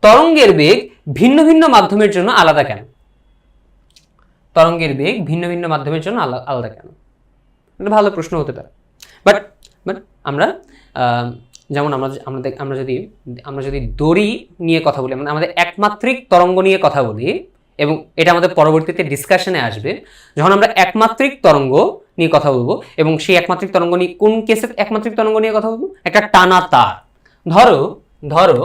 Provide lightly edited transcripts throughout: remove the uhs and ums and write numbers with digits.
তরঙ্গের বেগ ভিন্ন ভিন্ন মাধ্যমের জন্য আলাদা কেন? তরঙ্গের বেগ ভিন্ন ভিন্ন মাধ্যমের জন্য আলাদা কেন? এটা ভালো প্রশ্ন হতে পারে। বাট আমরা যেমন আমরা যদি দড়ি নিয়ে কথা বলি, মানে আমাদের একমাত্রিক তরঙ্গ নিয়ে কথা বলি, এবং এটা আমাদের পরবর্তীতে ডিসকাশনে আসবে, যখন আমরা একমাত্রিক তরঙ্গ নিয়ে কথা বলবো, এবং সেই একমাত্রিক তরঙ্গ নিয়ে কোন কেসে একমাত্রিক তরঙ্গ নিয়ে কথা বলবো? একটা টানা তার, ধরো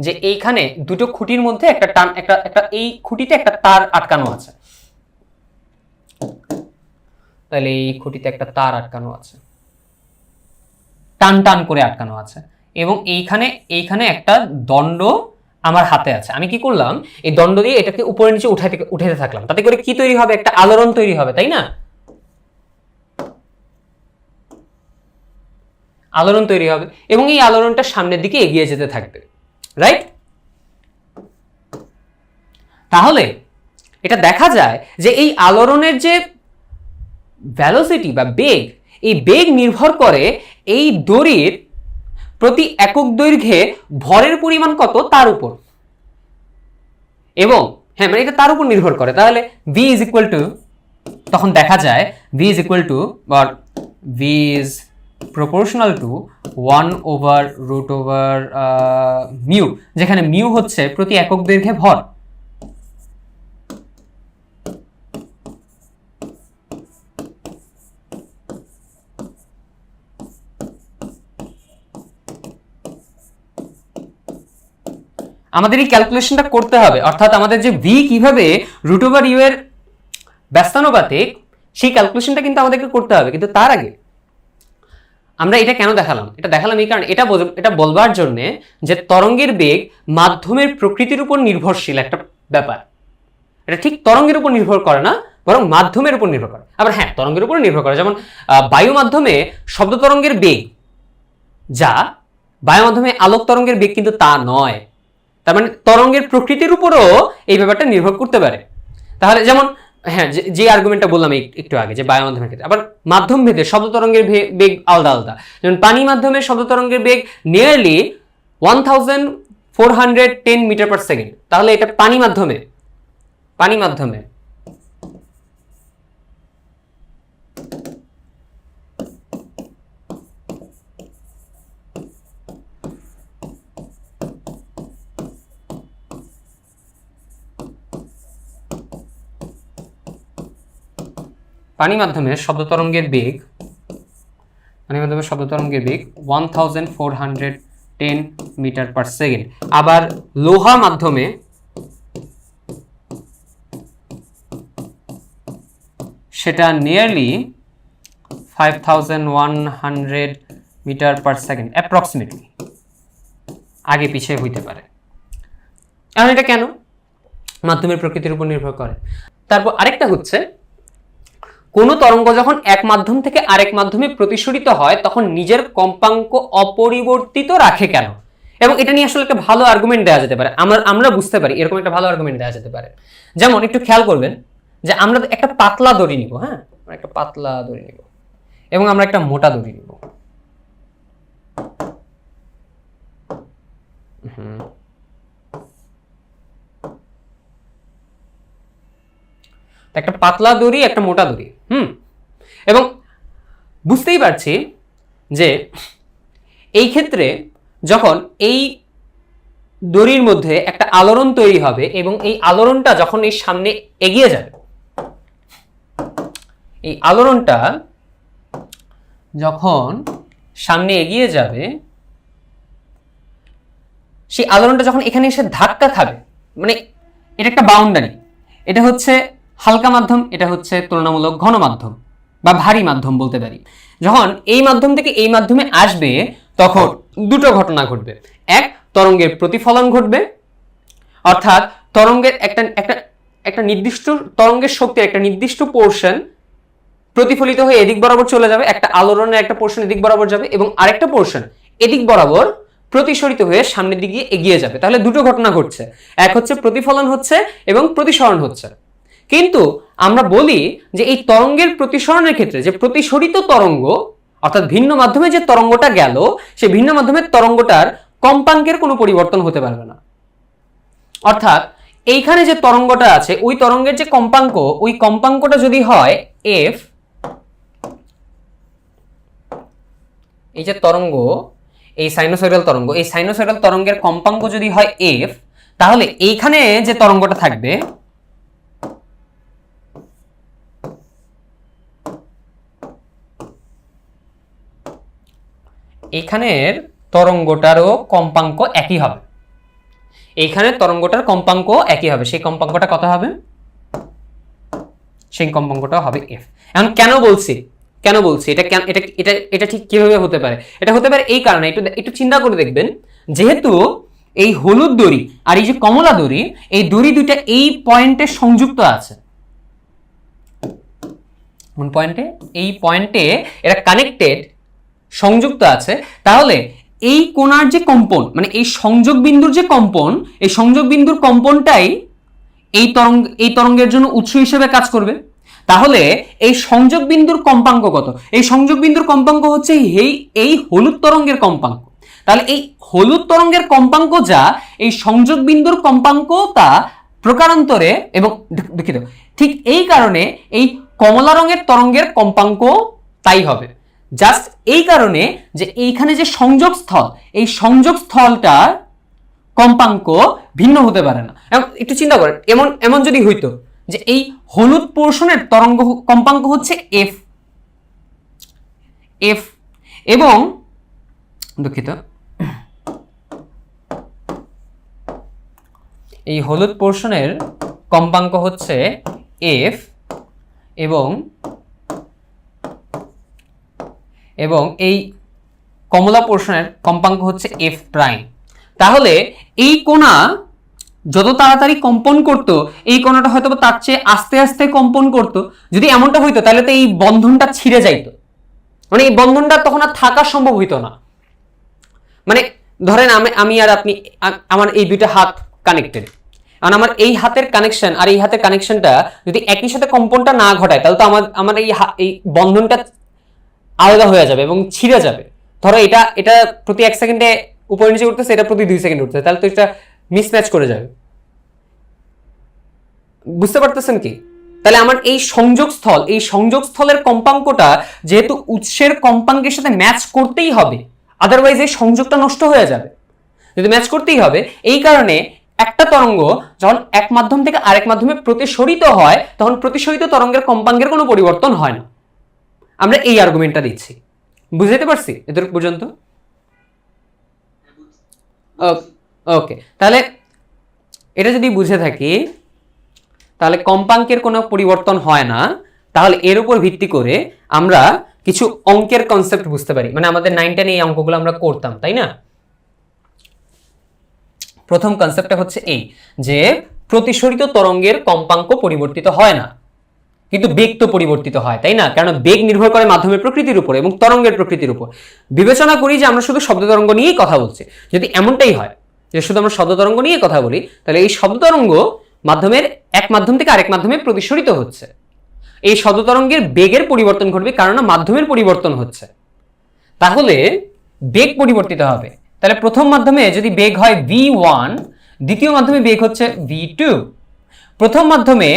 যে এইখানে দুটো খুঁটির মধ্যে একটা এই খুঁটিতে একটা তার আটকানো আছে, তাহলে এই খুঁটিতে একটা তার আটকানো আছে, টান টান করে আটকানো আছে, এবং এইখানে একটা দণ্ড আমার হাতে আছে। আমি কি করলাম, এই দণ্ড দিয়ে এটাকে উপরে নিচে উঠাতে থাকলাম, তাতে করে কি তৈরি হবে? একটা আলোড়ন তৈরি হবে, তাই না? আলোড়ন তৈরি হবে, এবং এই আলোড়নটা সামনের দিকে এগিয়ে যেতে থাকবে, রাইট? তাহলে এটা দেখা যায় যে এই আলোড়নের যে ভেলোসিটি বা বেগ, এই বেগ নির্ভর করে এই দড়ির প্রতি একক দৈর্ঘ্যে ভরের পরিমাণ কত তার উপর, এবং হ্যাঁ, মানে এটা তার উপর নির্ভর করে। তাহলে v ইজ ইকুয়াল টু, তখন দেখা যায় v ইজ ইকুয়াল টু, বা v is proportional to 1/√, mu, যেখানে মিউ হচ্ছে প্রতি একক দৈর্ঘ্যে ভর। আমাদের এই ক্যালকুলেশনটা করতে হবে, অর্থাৎ আমাদের যে v কিভাবে √u এর ব্যস্তানুপাতিক, সেই ক্যালকুলেশনটা কিন্তু আমাদেরকে করতে হবে। কিন্তু তার আগে আমরা এটা কেন দেখালাম? এটা দেখালাম এই কারণে, এটা বলবার জন্য যে তরঙ্গের বেগ মাধ্যমের প্রকৃতির উপর নির্ভরশীল একটা ব্যাপার। এটা ঠিক তরঙ্গের উপর নির্ভর করে না, বরং মাধ্যমের উপর নির্ভর করে। আবার হ্যাঁ, তরঙ্গের উপর নির্ভর করে, যেমন বায়ু মাধ্যমে শব্দ তরঙ্গের বেগ যা, বায়ু মাধ্যমে আলোক তরঙ্গের বেগ কিন্তু তা নয়। তার মানে তরঙ্গের প্রকৃতির উপরও এই ব্যাপারটা নির্ভর করতে পারে। তাহলে যেমন হ্যাঁ, যে আর্গুমেন্টটা বললাম একটু আগে, যে বায়ু মাধ্যমের ক্ষেত্রে আবার মাধ্যম ভেদে শব্দ তরঙ্গের বেগ আলাদা আলাদা। যেমন পানি মাধ্যমে শব্দ তরঙ্গের বেগ নিয়ারলি 1410 মিটার পার সেকেন্ড। তাহলে এটা পানি মাধ্যমে শব্দ তরঙ্গের বেগ 1410 মিটার পার সেকেন্ড। আবার লোহা মাধ্যমে সেটা nearly 5100 metre per second approximately, আগে পিছিয়ে হইতে পারে। এখন এটা কেন? মাধ্যমের প্রকৃতির উপর নির্ভর করে। তারপর আরেকটা হচ্ছে, কোন তরঙ্গ যখন এক মাধ্যম থেকে আরেক মাধ্যমে প্রতিসরিত হয় তখন নিজের কম্পাঙ্ক অপরিবর্তিত রাখে কেন? এবং এটা নিয়ে আসলে একটা ভালো আর্গুমেন্ট দেওয়া যেতে পারে, আমরা বুঝতে পারি এরকম একটা ভালো আর্গুমেন্ট দেওয়া যেতে পারে। যেমন একটু খেয়াল করবেন যে আমরা একটা পাতলা দড়ি নিব, হ্যাঁ, একটা পাতলা দড়ি নিব, এবং আমরা একটা মোটা দড়ি নিব। একটা পাতলা দড়ি, একটা মোটা দড়ি, এবং বুঝতেই পারছি যে এই ক্ষেত্রে যখন এই দড়ির মধ্যে একটা আলোড়ন তৈরি হবে, এবং এই আলোড়নটা যখন এই সামনে এগিয়ে যাবে, এই আলোড়নটা যখন সামনে এগিয়ে যাবে, সেই আলোড়নটা যখন এখানে এসে ধাক্কা খাবে, মানে এটা একটা বাউন্ডারি, এটা হচ্ছে হালকা মাধ্যম, এটা হচ্ছে তুলনামূলক ঘন মাধ্যম বা ভারী মাধ্যম বলতে পারি। যখন এই মাধ্যম থেকে এই মাধ্যমে আসবে তখন দুটো ঘটনা ঘটবে। এক, তরঙ্গের প্রতিফলন ঘটবে, অর্থাৎ তরঙ্গের একটা নির্দিষ্ট তরঙ্গের শক্তির একটা নির্দিষ্ট পোর্শন প্রতিফলিত হয়ে এদিক বরাবর চলে যাবে, একটা আলোড়নের একটা পোর্শন এদিক বরাবর যাবে, এবং আরেকটা পোর্শন এদিক বরাবর প্রতিসরিত হয়ে সামনের দিকে এগিয়ে যাবে। তাহলে দুটো ঘটনা ঘটছে, এক হচ্ছে প্রতিফলন হচ্ছে এবং প্রতিসরণ হচ্ছে। কিন্তু আমরা বলি যে এই তরঙ্গের প্রতিসরণের ক্ষেত্রে যে প্রতিসরিত তরঙ্গ, অর্থাৎ ভিন্ন মাধ্যমে যে তরঙ্গটা গেল, সেই ভিন্ন মাধ্যমের তরঙ্গটার কম্পাঙ্কের কোনো পরিবর্তন হতে পারবে না। অর্থাৎ এইখানে যে তরঙ্গটা আছে ওই তরঙ্গের যে কম্পাঙ্ক, ওই কম্পাঙ্কটা যদি হয় এফ, এই যে তরঙ্গ, এই সাইনোসয়েডাল তরঙ্গ, এই সাইনোসয়েডাল তরঙ্গের কম্পাঙ্ক যদি হয় এফ, তাহলে এইখানে যে তরঙ্গটা থাকবে এখানের তরঙ্গটারও কম্পাঙ্ক একই হবে, এইখানের তরঙ্গটার কম্পাঙ্ক একই হবে। সেই কম্পাঙ্কটা কত হবে? সেই কম্পাঙ্কটা হবে এফ। এখন কেন বলছি এটা এটা এটা এটা ঠিক কিভাবে হতে পারে? এটা হতে পারে এই কারণে, একটু চিন্তা করে দেখবেন, যেহেতু এই হলুদ দড়ি আর এই যে কমলা দড়ি, এই দড়ি দুইটা এই পয়েন্টে সংযুক্ত আছে। কোন পয়েন্টে? এই পয়েন্টে এরা কানেক্টেড, সংযুক্ত আছে। তাহলে এই কোণার যে কম্পন, মানে এই সংযোগ বিন্দুর যে কম্পন, এই সংযোগ বিন্দুর কম্পনটাই এই তরঙ্গের জন্য উৎস হিসেবে কাজ করবে। তাহলে এই সংযোগ বিন্দুর কম্পাঙ্ক কত? এই সংযোগ বিন্দুর কম্পাঙ্ক হচ্ছে এই হলুদ তরঙ্গের কম্পাঙ্ক। তাহলে এই হলুদ তরঙ্গের কম্পাঙ্ক যা, এই সংযোগ বিন্দুর কম্পাঙ্ক তা প্রকারান্তরে, এবং দুঃখিত, ঠিক এই কারণে এই কমলা রঙের তরঙ্গের কম্পাঙ্ক তাই হবে। জাস্ট এই কারণে যে এইখানে যে সংযোগ স্থল, এই সংযোগ স্থলটার কম্পাঙ্ক ভিন্ন হতে পারে না। একটু চিন্তা করেন, এমন যদি হইতো যে এই হলুদ পোর্শনের তরঙ্গ কম্পাঙ্ক হচ্ছে এফ, এবং দুঃখিত, এই হলুদ পোর্শনের কম্পাঙ্ক হচ্ছে এফ, এবং এই কমলা পোর্শনের কম্পাঙ্ক হচ্ছে এফ প্রাইম। তাহলে এই কোণা যত তাড়াতাড়ি কম্পন করতো, এই কোণাটা হয়তো তার চেয়ে আস্তে আস্তে কম্পন করতো। যদি এমনটা হইতো তাহলে তো এই বন্ধনটা ছিঁড়ে যাইতো, মানে এই বন্ধনটা তখন আর থাকা সম্ভব হইতো না। মানে ধরেন আমি আর আপনি, আমার এই দুইটা হাত কানেক্টেড, কারণ আমার এই হাতের কানেকশন আর এই হাতের কানেকশনটা যদি একই সাথে কম্পনটা না ঘটায়, তাহলে তো আমার এই বন্ধনটা আলাদা হয়ে যাবে এবং ছিঁড়ে যাবে। ধরো এটা প্রতি 1 সেকেন্ডে উপরে নিচে উঠতেছে, এটা প্রতি 2 সেকেন্ড উঠতেছে, তাহলে তো এটা মিসম্যাচ করে যাবে। বুঝতে পারতেছেন কি? তাহলে আমার এই সংযোগস্থলের কম্পাঙ্কটা যেহেতু উৎসের কম্পাঙ্কের সাথে ম্যাচ করতেই হবে, আদারওয়াইজ এই সংযোগটা নষ্ট হয়ে যাবে। যদি ম্যাচ করতেই হবে, এই কারণে একটা তরঙ্গ যখন এক মাধ্যম থেকে আরেক মাধ্যমে প্রতিসরিত হয়, তখন প্রতিসরিত তরঙ্গের কম্পাঙ্কের কোনো পরিবর্তন হয় না। আমরা এই আর্গুমেন্টটা দিচ্ছি। বুঝতে পারছি এতটুকু পর্যন্ত? ওকে, তাহলে এটা যদি বুঝে থাকি, তাহলে কম্পাঙ্কের কোনো পরিবর্তন হয় না, তাহলে এর উপর ভিত্তি করে আমরা কিছু অঙ্কের কনসেপ্ট বুঝতে পারি। মানে আমাদের 9 10 এই অঙ্কগুলো আমরা করতাম, তাই না? প্রথম কনসেপ্টটা হচ্ছে এই যে প্রতিসরিত তরঙ্গের কম্পাঙ্ক পরিবর্তিত হয় না, কিন্তু বেগ তো পরিবর্তিত হয়, তাই না? কারণ বেগ নির্ভর করে মাধ্যমের প্রকৃতির উপর এবং তরঙ্গের প্রকৃতির উপর। বিবেচনা করি যে আমরা শুধু শব্দ তরঙ্গ নিয়েই কথা বলছি। যদি এমনটাই হয় যে শুধু আমরা শব্দ তরঙ্গ নিয়ে কথা বলি, তাহলে এই শব্দ তরঙ্গ এক মাধ্যম থেকে আরেক মাধ্যমে প্রতিসরিত হচ্ছে। এই শব্দ তরঙ্গের বেগের পরিবর্তন ঘটবে, কারণ মাধ্যমের পরিবর্তন হচ্ছে। তাহলে বেগ পরিবর্তিত হবে। তাহলে প্রথম মাধ্যমে যদি বেগ হয় v1, দ্বিতীয় মাধ্যমে বেগ হচ্ছে v2। প্রথম মাধ্যমে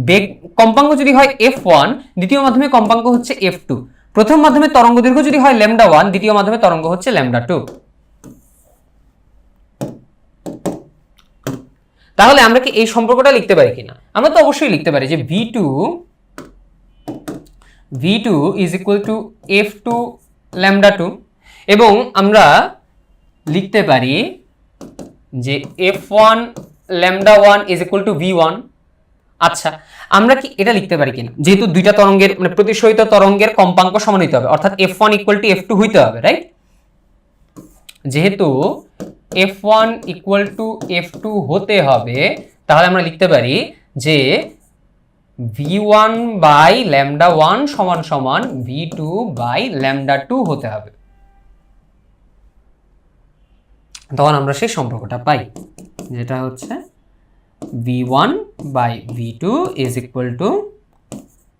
বেগ কম্পাঙ্ক যদি হয় f1, দ্বিতীয় মাধ্যমে কম্পাঙ্ক হচ্ছে f2। প্রথম মাধ্যমে তরঙ্গ দৈর্ঘ্য যদি হয় λ1, দ্বিতীয় মাধ্যমে তরঙ্গ হচ্ছে λ2। তাহলে আমরা কি এই সম্পর্কটা লিখতে পারি কিনা? আমরা তো অবশ্যই লিখতে পারি যে v2 is equal to f2 λ2, এবং আমরা লিখতে পারি যে f1 λ1 is equal to v1। আচ্ছা, আমরা কি এটা লিখতে পারি কিনা, যেহেতু দুইটা তরঙ্গের মানে প্রতিসরিত তরঙ্গের কম্পাঙ্ক সমান হইতে হবে, অর্থাৎ f1 equal to f2 হইতে হবে, রাইট? যেহেতু f1 equal to f2 হতে হবে, তাহলে আমরা লিখতে পারি যে v1 by λ1 সমান সমান v2 by λ2 হতে হবে। তখন আমরা সেই সম্পর্কটা পাই, যেটা হচ্ছে v1 by v2 is equal to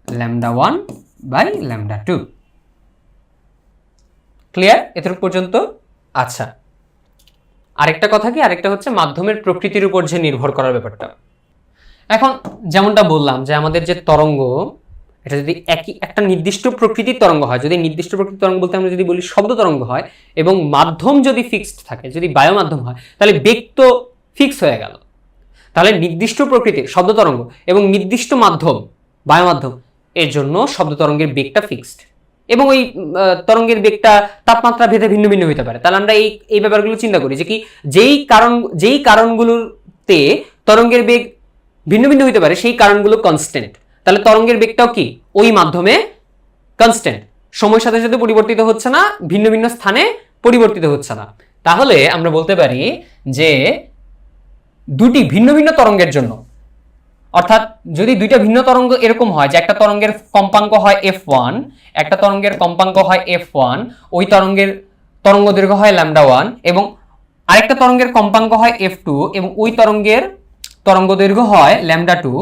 λ1 by λ2। Clear এতটুকু পর্যন্ত? আচ্ছা, আরেকটা কথা কি, আরেকটা হচ্ছে মাধ্যমের প্রকৃতির উপর যে নির্ভর করার ব্যাপারটা। এখন যেমনটা বললাম যে আমাদের যে তরঙ্গ, এটা যদি একটা নির্দিষ্ট প্রকৃতির তরঙ্গ হয়, যদি নির্দিষ্ট প্রকৃতির তরঙ্গ বলতে আমরা যদি বলি শব্দ তরঙ্গ হয়, এবং মাধ্যম যদি ফিক্সড থাকে, যদি বায়ু মাধ্যম হয়, তাহলে বেগ তো ফিক্স হয়ে গেল। তাহলে নির্দিষ্ট প্রকৃতির শব্দ তরঙ্গ এবং নির্দিষ্ট মাধ্যম বায়ু মাধ্যম, এর জন্য শব্দ তরঙ্গের বেগটা ফিক্সড, এবং ওই তরঙ্গের বেগটা তাপমাত্রা ভেদে ভিন্ন ভিন্ন হতে পারে। তাহলে আমরা এই ব্যাপারগুলো চিন্তা করি যে কি, যেই কারণগুলোতে তরঙ্গের বেগ ভিন্ন ভিন্ন হতে পারে সেই কারণগুলো কনস্ট্যান্ট, তাহলে তরঙ্গের বেগটাও কি ওই মাধ্যমে কনস্ট্যান্ট, সময়ের সাথে সাথে পরিবর্তিত হচ্ছে না, ভিন্ন ভিন্ন স্থানে পরিবর্তিত হচ্ছে না। তাহলে আমরা বলতে পারি যে দুটি ভিন্ন ভিন্ন তরঙ্গের জন্য, অর্থাৎ যদি দুইটা ভিন্ন তরঙ্গ এরকম হয় যে একটা তরঙ্গের কম্পাঙ্ক হয় f1, একটা তরঙ্গের কম্পাঙ্ক হয় f1, ওই তরঙ্গের তরঙ্গ দৈর্ঘ্য হয় λ1, এবং আরেকটা তরঙ্গের কম্পাঙ্ক হয় f2 এবং ওই তরঙ্গের তরঙ্গ দৈর্ঘ্য হয় λ2,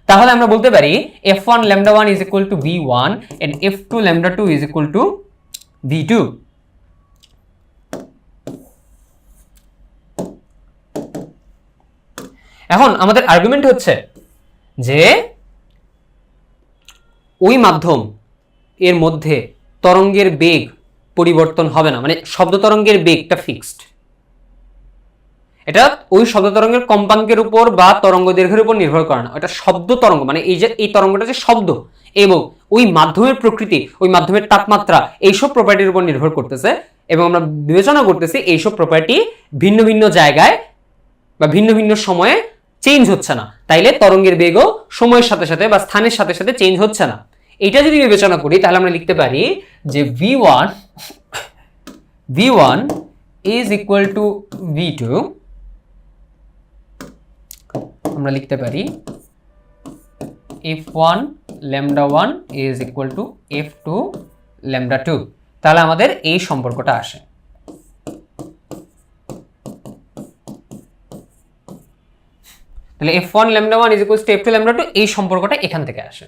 তাহলে আমরা বলতে পারি f1 λ1 is equal to v1 and f2 λ2 is equal to v2। এখন আমাদের আর্গুমেন্ট হচ্ছে যে ওই মাধ্যম এর মধ্যে তরঙ্গের বেগ পরিবর্তন হবে না, মানে শব্দ তরঙ্গের বেগটা ফিক্সড। এটা ওই শব্দ তরঙ্গের কম্পাঙ্কের উপর বা তরঙ্গ দৈর্ঘ্যের উপর নির্ভর করে না, এটা শব্দ তরঙ্গ, মানে এই যে এই তরঙ্গটা যে শব্দ এবং ওই মাধ্যমের প্রকৃতি, ওই মাধ্যমের তাপমাত্রা, এইসব প্রপার্টির উপর নির্ভর করতেছে। এবং আমরা বিবেচনা করতেছি এইসব প্রপার্টি ভিন্ন ভিন্ন জায়গায় বা ভিন্ন ভিন্ন সময়ে চেঞ্জ হচ্ছে না, তাইলে তরঙ্গের বেগও সময়ের সাথে সাথে বা স্থানের সাথে সাথে চেঞ্জ হচ্ছে না। এটা যদি বিবেচনা করি তাহলে আমরা লিখতে পারি যে v1 is equal to v2, আমরা লিখতে পারি f1 λ1 is equal to f2 λ2। তাহলে আমাদের এই সম্পর্কটা আসে। তাহলে f1 λ1 is equal to f2 λ2, এই সম্পর্কটা এখান থেকে আসে।